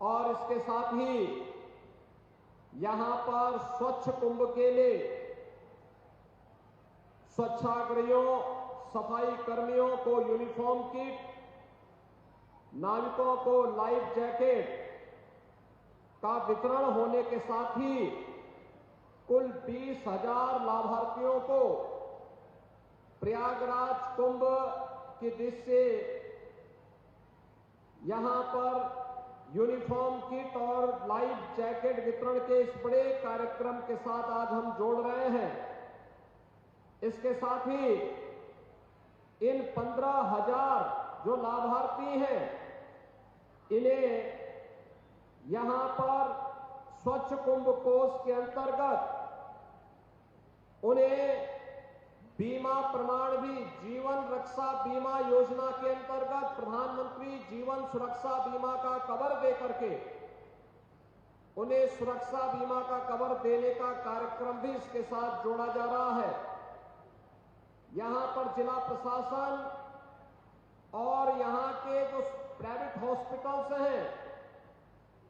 और इसके साथ ही यहां पर स्वच्छ कुंभ के लिए स्वच्छाग्रहियों, सफाई कर्मियों को यूनिफॉर्म किट, नाविकों को लाइफ जैकेट का वितरण होने के साथ ही कुल 20,000 लाभार्थियों को प्रयागराज कुंभ की दृष्टि से यहां पर यूनिफॉर्म किट और लाइफ जैकेट वितरण के इस बड़े कार्यक्रम के साथ आज हम जोड़ रहे हैं। इसके साथ ही इन 15,000 जो लाभार्थी हैं, इन्हें यहां पर स्वच्छ कुंभ कोष के अंतर्गत उन्हें बीमा प्रमाण भी जीवन रक्षा बीमा योजना के अंतर्गत प्रधानमंत्री जीवन सुरक्षा बीमा का कवर देकर के उन्हें सुरक्षा बीमा का कवर देने का कार्यक्रम भी इसके साथ जोड़ा जा रहा है। यहां पर जिला प्रशासन और यहां के जो प्राइवेट हॉस्पिटल्स हैं,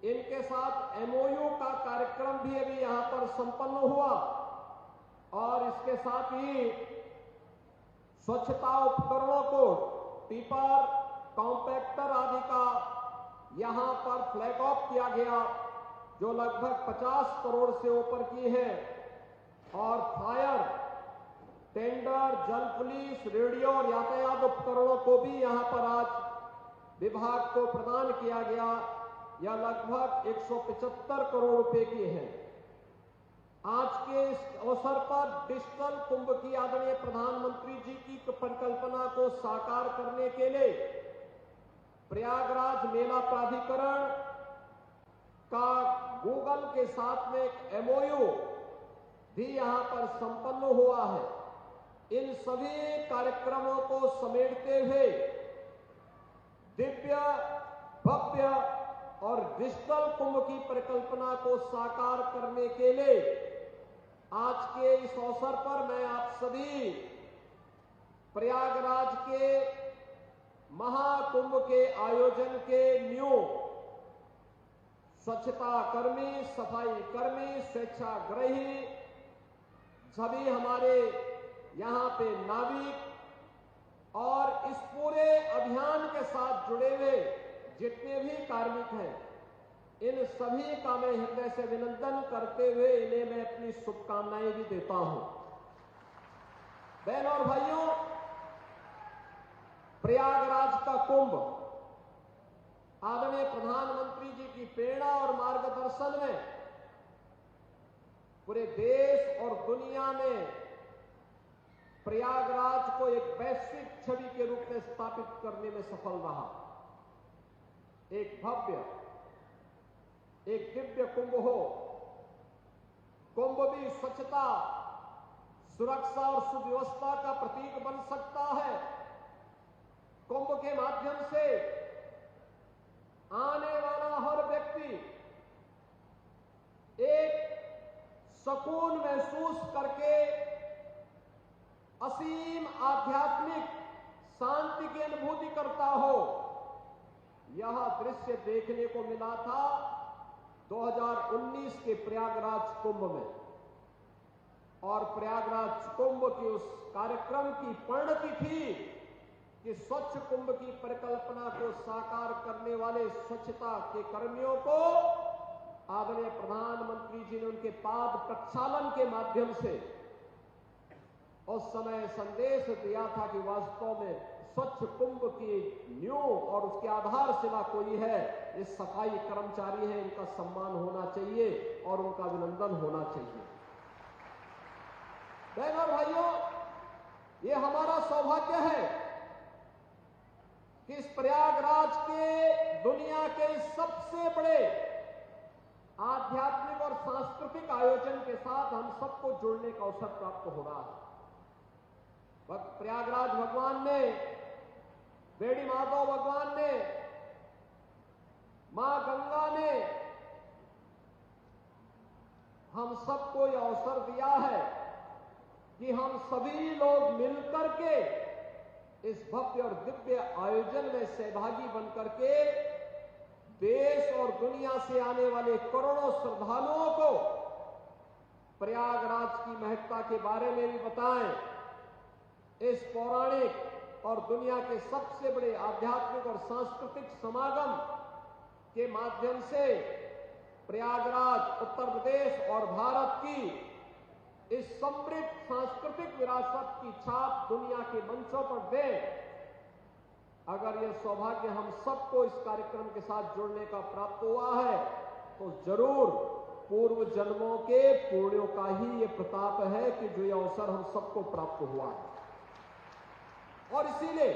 इनके साथ एमओयू का कार्यक्रम भी अभी यहां पर संपन्न हुआ और इसके साथ ही स्वच्छता उपकरणों को टिपर, कॉम्पैक्टर आदि का यहां पर फ्लैग ऑफ किया गया, जो लगभग 50 करोड़ से ऊपर की है। और फायर टेंडर, जल पुलिस, रेडियो और यातायात उपकरणों को भी यहां पर आज विभाग को प्रदान किया गया। यह लगभग 175 करोड़ रुपए की है। आज के इस अवसर पर डिजिटल कुंभ की आदरणीय प्रधानमंत्री जी की परिकल्पना को साकार करने के लिए प्रयागराज मेला प्राधिकरण का गूगल के साथ में एक एमओयू भी यहां पर संपन्न हुआ है। इन सभी कार्यक्रमों को समेटते हुए दिव्य, भव्य और डिजिटल कुंभ की परिकल्पना को साकार करने के लिए आज के इस अवसर पर मैं आप सभी प्रयागराज के महाकुंभ के आयोजन के न्यू स्वच्छता कर्मी, सफाई कर्मी, स्वेच्छाग्रही, सभी हमारे यहां पे नाविक और इस पूरे अभियान के साथ जुड़े हुए जितने भी कार्मिक हैं, इन सभी का मैं हृदय से अभिनंदन करते हुए इन्हें मैं अपनी शुभकामनाएं भी देता हूं। बहनों और भाइयों, प्रयागराज का कुंभ आदरणीय प्रधानमंत्री जी की प्रेरणा और मार्गदर्शन में पूरे देश और दुनिया में प्रयागराज को एक वैश्विक छवि के रूप में स्थापित करने में सफल रहा। एक भव्य, एक दिव्य कुंभ हो। कुंभ भी स्वच्छता, सुरक्षा और सुव्यवस्था का प्रतीक बन सकता है। कुंभ के माध्यम से आने वाला हर व्यक्ति एक सुकून महसूस करके असीम आध्यात्मिक शांति की अनुभूति करता हो। यह दृश्य देखने को मिला था 2019 के प्रयागराज कुंभ में, और प्रयागराज कुंभ के उस कार्यक्रम की परिणति थी कि स्वच्छ कुंभ की परिकल्पना को साकार करने वाले स्वच्छता के कर्मियों को आदरणीय प्रधानमंत्री जी ने उनके पाद प्रक्षालन के माध्यम से उस समय संदेश दिया था कि वास्तव में स्वच्छ कुंभ की न्यू और उसकी आधारशिला कोई है, ये सफाई कर्मचारी हैं, इनका सम्मान होना चाहिए और उनका अभिनंदन होना चाहिए। बहनों और भाइयों, ये हमारा सौभाग्य है कि इस प्रयागराज के दुनिया के सबसे बड़े आध्यात्मिक और सांस्कृतिक आयोजन के साथ हम सबको जुड़ने का अवसर प्राप्त हो रहा है। प्रयागराज भगवान ने, बेड़ी माधव भगवान ने, मां गंगा ने हम सबको यह अवसर दिया है कि हम सभी लोग मिलकर के इस भव्य और दिव्य आयोजन में सहभागी बनकर के देश और दुनिया से आने वाले करोड़ों श्रद्धालुओं को प्रयागराज की महत्ता के बारे में भी बताएं। इस पौराणिक और दुनिया के सबसे बड़े आध्यात्मिक और सांस्कृतिक समागम के माध्यम से प्रयागराज उत्तर प्रदेश और भारत की इस समृद्ध सांस्कृतिक विरासत की छाप दुनिया के मंचों पर दें। अगर यह सौभाग्य हम सबको इस कार्यक्रम के साथ जुड़ने का प्राप्त हुआ है तो जरूर पूर्व जन्मों के पुण्यों का ही ये प्रताप है कि जो ये अवसर हम सबको प्राप्त हुआ है। और इसीलिए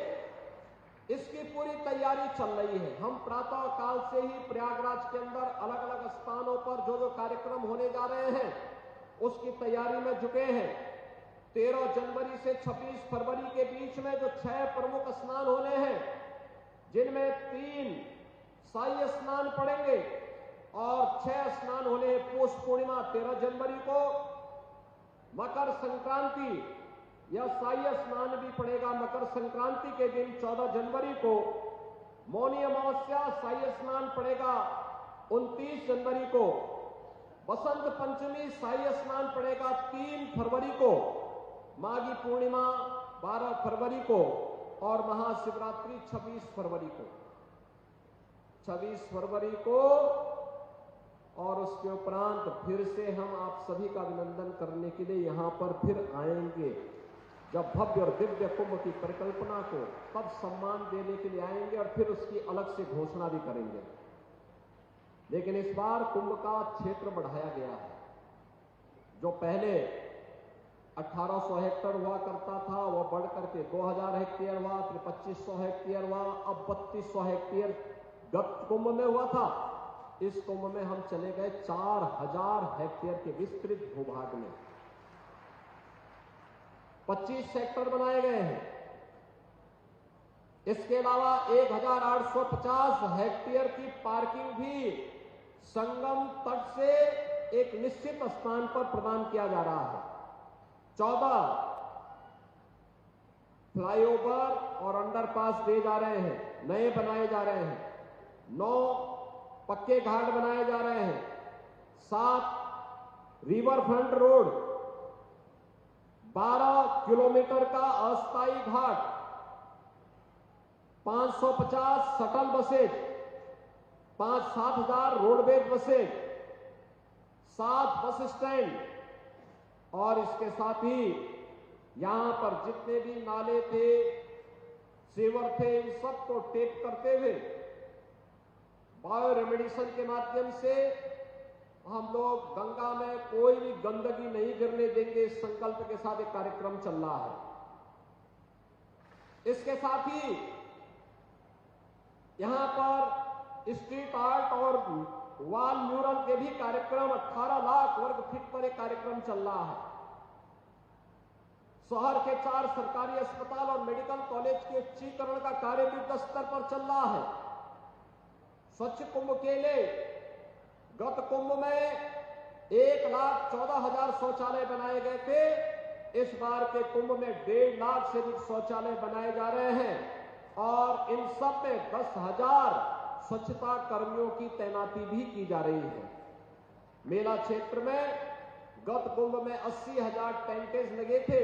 इसकी पूरी तैयारी चल रही है। हम प्रातः काल से ही प्रयागराज के अंदर अलग अलग स्थानों पर जो कार्यक्रम होने जा रहे हैं उसकी तैयारी में जुटे हैं। 13 जनवरी से 26 फरवरी के बीच में जो 6 प्रमुख स्नान होने हैं, जिनमें 3 शाही स्नान पड़ेंगे और 6 स्नान होने हैं पौष पूर्णिमा 13 जनवरी को, मकर संक्रांति या शाही स्नान भी पड़ेगा मकर संक्रांति के दिन 14 जनवरी को, मौनी अमावस्या शाही स्नान पड़ेगा 29 जनवरी को, बसंत पंचमी शाही स्नान पड़ेगा 3 फरवरी को, माघी पूर्णिमा 12 फरवरी को और महाशिवरात्रि 26 फरवरी को। 26 फरवरी को और उसके उपरांत फिर से हम आप सभी का अभिनंदन करने के लिए यहां पर फिर आएंगे। जब भव्य और दिव्य कुंभ की परिकल्पना को तब सम्मान देने के लिए आएंगे और फिर उसकी अलग से घोषणा भी करेंगे। लेकिन इस बार कुंभ का क्षेत्र बढ़ाया गया है। जो पहले 1800 हेक्टेयर हुआ करता था वह बढ़ करके 2000 हेक्टेयर हुआ, फिर 2500 हेक्टेयर हुआ, अब 3200 हेक्टेयर गत कुंभ में हुआ था। इस कुंभ में हम चले गए 4000 हेक्टेयर के विस्तृत भूभाग में। 25 सेक्टर बनाए गए हैं। इसके अलावा 1850 हेक्टेयर की पार्किंग भी संगम तट से एक निश्चित स्थान पर प्रदान किया जा रहा है। 14 फ्लाईओवर और अंडरपास दिए जा रहे हैं, नए बनाए जा रहे हैं। 9 पक्के घाट बनाए जा रहे हैं। 7 रिवर फ्रंट रोड, 12 किलोमीटर का अस्थायी घाट, 550 शटल बसेज, 5-7 हजार रोडवेज बसेज, 7 बस स्टैंड और इसके साथ ही यहां पर जितने भी नाले थे, सीवर थे, इन सबको टेप करते हुए बायो रेमेडिएशन के माध्यम से हम लोग गंगा में कोई भी गंदगी नहीं गिरने देंगे। इस संकल्प के साथ एक कार्यक्रम चल रहा है। इसके साथ ही यहां पर स्ट्रीट आर्ट और वॉल म्यूरल के भी कार्यक्रम 18 लाख वर्ग फीट पर एक कार्यक्रम चल रहा है। शहर के 4 सरकारी अस्पताल और मेडिकल कॉलेज के उच्चीकरण का कार्य युद्ध स्तर पर चल रहा है। स्वच्छ कुंभ के लिए गत कुंभ में 1,14,000 शौचालय बनाए गए थे। इस बार के कुंभ में 1.5 लाख से अधिक शौचालय बनाए जा रहे हैं और इन सब में 10,000 स्वच्छता कर्मियों की तैनाती भी की जा रही है। मेला क्षेत्र में गत कुंभ में 80,000 टेंटेज लगे थे।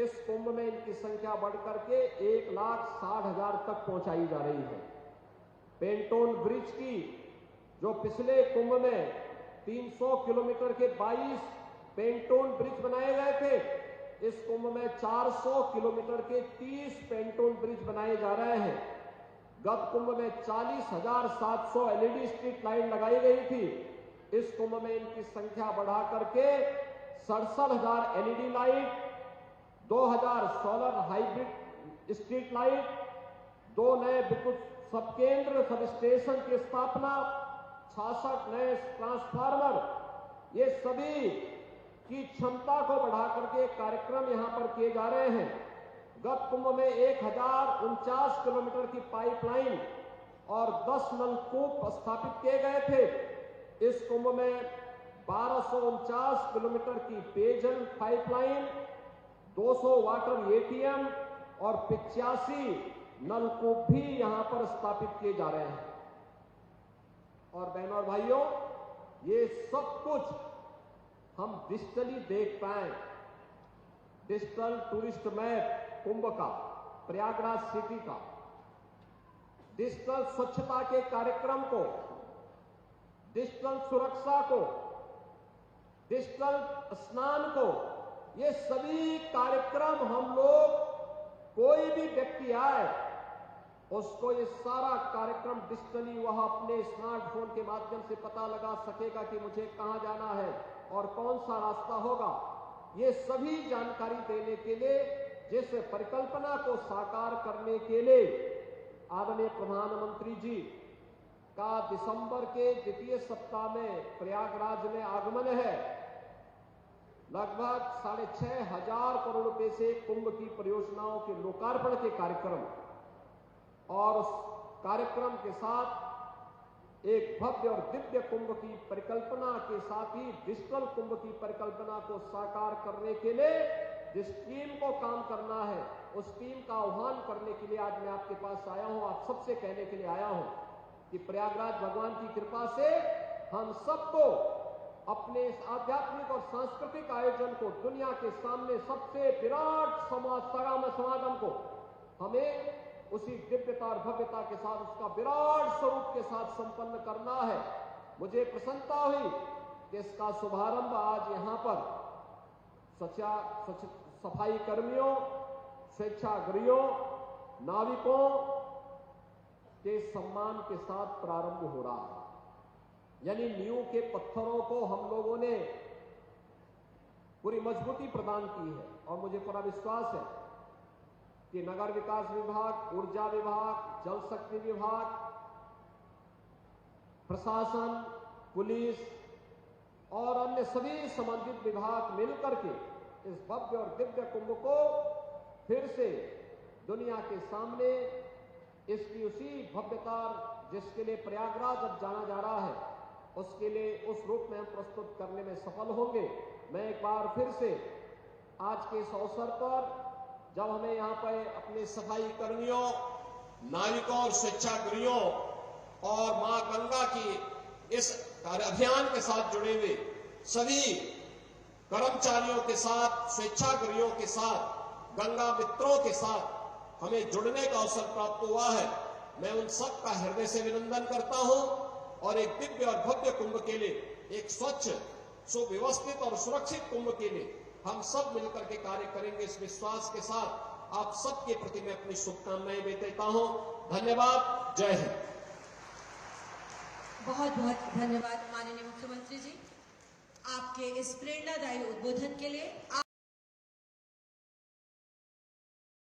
इस कुंभ में इनकी संख्या बढ़कर के 1,60,000 तक पहुंचाई जा रही है। पेंटोन ब्रिज की जो पिछले कुंभ में 300 किलोमीटर के 22 पेंटोन ब्रिज बनाए गए थे, इस कुंभ में 400 किलोमीटर के 30 पेंटोन ब्रिज बनाए जा रहे हैं। गत कुंभ में 40,700 एलईडी स्ट्रीट लाइट लगाई गई थी। इस कुंभ में इनकी संख्या बढ़ा करके 67,000 LED light, 2,000 solar hybrid street light, 2 नए विद्युत सब केंद्र सब स्टेशन की स्थापना, 66 नए ट्रांसफार्मर, ये सभी की क्षमता को बढ़ा करके कार्यक्रम यहां पर किए जा रहे हैं। गत कुंभ में 1049 किलोमीटर की पाइपलाइन और 10 नलकूप स्थापित किए गए थे। इस कुंभ में 1249 किलोमीटर की पेयजल पाइपलाइन, 200 वाटर एटीएम और 85 नलकूप भी यहां पर स्थापित किए जा रहे हैं। और बहनों और भाइयों, ये सब कुछ हम डिजिटली देख पाए। डिजिटल टूरिस्ट मैप कुंभ का, प्रयागराज सिटी का, डिजिटल स्वच्छता के कार्यक्रम को, डिजिटल सुरक्षा को, डिजिटल स्नान को, ये सभी कार्यक्रम हम लोग, कोई भी व्यक्ति आए उसको ये सारा कार्यक्रम डिजिटली वह अपने स्मार्टफोन के माध्यम से पता लगा सकेगा कि मुझे कहां जाना है और कौन सा रास्ता होगा। ये सभी जानकारी देने के लिए, जिस परिकल्पना को साकार करने के लिए आदरणीय प्रधानमंत्री जी का दिसंबर के द्वितीय सप्ताह में प्रयागराज में आगमन है, लगभग 6,500 करोड़ रुपए से कुंभ की परियोजनाओं के लोकार्पण के कार्यक्रम, और उस कार्यक्रम के साथ एक भव्य और दिव्य कुंभ की परिकल्पना के साथ ही डिजिटल कुंभ की परिकल्पना को साकार करने के लिए जिस टीम को काम करना है, उस टीम का आह्वान करने के लिए आज मैं आपके पास आया हूं। आप सबसे कहने के लिए आया हूं कि प्रयागराज भगवान की कृपा से हम सबको अपने इस आध्यात्मिक और सांस्कृतिक आयोजन को, दुनिया के सामने सबसे विराट समागम को हमें उसी दिव्यता और भव्यता के साथ, उसका विराट स्वरूप के साथ संपन्न करना है। मुझे प्रसन्नता हुई कि इसका शुभारंभ आज यहां पर सफाई कर्मियों, स्वेच्छाग्रहियों, नाविकों के सम्मान के साथ प्रारंभ हो रहा है। यानी नींव के पत्थरों को हम लोगों ने पूरी मजबूती प्रदान की है, और मुझे पूरा विश्वास है कि नगर विकास विभाग, ऊर्जा विभाग, जल शक्ति विभाग, प्रशासन, पुलिस और अन्य सभी संबंधित विभाग मिलकर के इस भव्य और दिव्य कुंभ को फिर से दुनिया के सामने इसकी उसी भव्यता जिसके लिए प्रयागराज अब जाना जा रहा है, उसके लिए उस रूप में हम प्रस्तुत करने में सफल होंगे। मैं एक बार फिर से आज के इस अवसर पर, जब हमें यहाँ पर अपने सफाई कर्मियों, नाविकों और स्वेच्छाग्रहियों और मां गंगा की इस अभियान के साथ जुड़े हुए सभी कर्मचारियों के साथ, स्वेच्छाग्रहियों के साथ, गंगा मित्रों के साथ हमें जुड़ने का अवसर प्राप्त हुआ है, मैं उन सब का हृदय से अभिनंदन करता हूं और एक दिव्य और भव्य कुंभ के लिए, एक स्वच्छ, सुव्यवस्थित और सुरक्षित कुंभ के लिए हम सब मिलकर के कार्य करेंगे, इस विश्वास के साथ आप सबके प्रति मैं अपनी शुभकामनाएं देता हूं। धन्यवाद। जय हिंद। बहुत बहुत धन्यवाद माननीय मुख्यमंत्री जी, आपके इस प्रेरणादायी उद्बोधन के लिए।